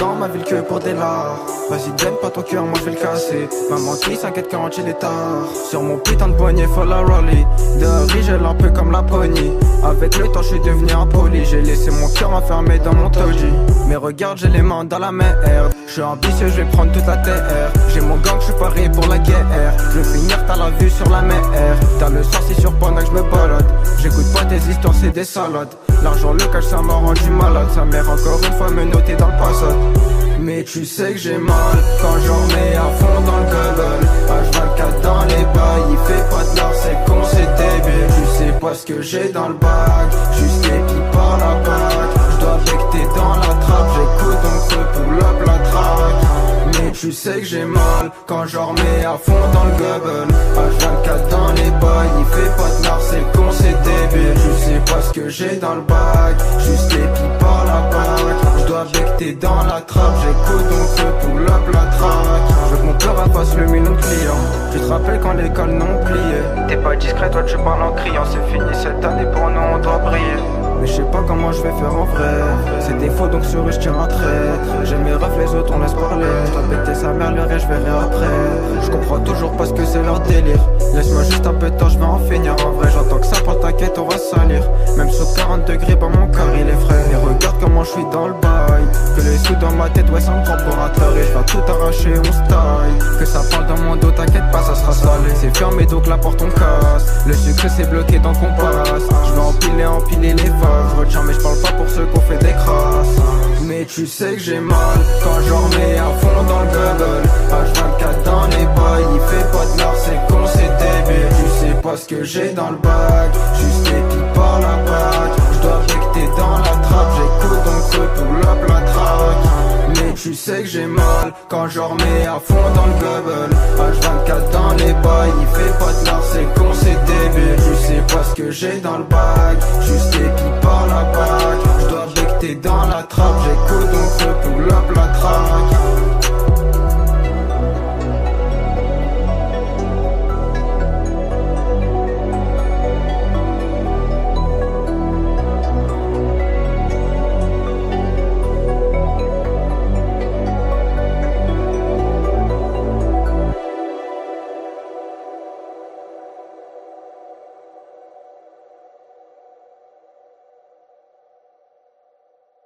Dans ma ville que pour des lards. Vas-y donne pas ton cœur, moi je vais le casser. Maman qui s'inquiète quand il est tard. Sur mon putain de poignet faut la rollie. De rigel un peu comme la pony. Avec le temps je suis devenu impoli. J'ai laissé mon cœur enfermé dans mon toji. Mais regarde j'ai les mains dans la merde. Je suis ambitieux, je vais prendre toute la terre. J'ai mon gang, je suis paré pour la guerre. Je veux finir, t'as la vue sur la mer. T'as le sorcier sur pendant que je me balade. J'écoute pas tes histoires, c'est des salades. L'argent, le cash, ça m'a rendu malade. Sa mère encore une fois me noter dans le passage. Mais tu sais que j'ai mal quand j'en mets à fond dans le gueule. H24 dans les bails, il fait pas de l'art, c'est con, c'est débile. Tu sais pas ce que j'ai dans le bac, juste épi par la bague. J'dois becter dans la trappe, j'écoute donc ce pull up la traque. Mais tu sais que j'ai mal quand j'en remets à fond dans le gueule. H24 dans les bails, il fait pas de l'art, c'est con, c'est débile. Tu sais pas ce que j'ai dans le bac, juste épi par la bague. J'dois becter dans la trappe, j'écoute donc ce pull up la traque. Je veux que mon peur fasse le million de clients. Tu te rappelles quand l'école non plié. T'es pas discret, toi tu parles en criant. C'est fini cette année pour nous, on doit briller. Mais je sais pas comment je vais faire en vrai. C'est des faux donc sur eux je tire un trait. J'ai mes refs, les autres on laisse parler. J'dois becter sa mère, le reste je verrai après. Je comprends toujours pas ce que c'est leur délire. Laisse-moi juste un peu de temps, je vais en finir. En vrai j'entends que ça parle, t'inquiète on va salir. Même sous 40 degrés, bah mon cœur il est frais. Et regarde comment je suis dans le bail. Que les sous dans ma tête, ouais ça me prend pour un taré. Je vais tout arracher, on se taille. Que ça parle dans mon dos, t'inquiète pas, ça sera salé. C'est fermé donc la porte on casse. Le sucre c'est bloqué dans qu'on passe. Je vais empiler les vagues. Je retiens mais je parle pas pour ceux qu'on fait des crasses. Mais tu sais que j'ai mal quand j'en remets à fond dans le gueule. H24 dans les bails, il fait pas de l'art, c'est con, c'est débile. Tu sais pas ce que j'ai dans le bac, juste épi par la bague. J'dois becter dans la trappe, j'écoute donc ce pull up la traque. Mais tu sais que j'ai mal quand j'en remets à fond dans le gueule. H24 dans les bails, il fait pas de l'art, c'est con, c'est débile. Tu sais pas ce que j'ai dans le bac, juste épi par la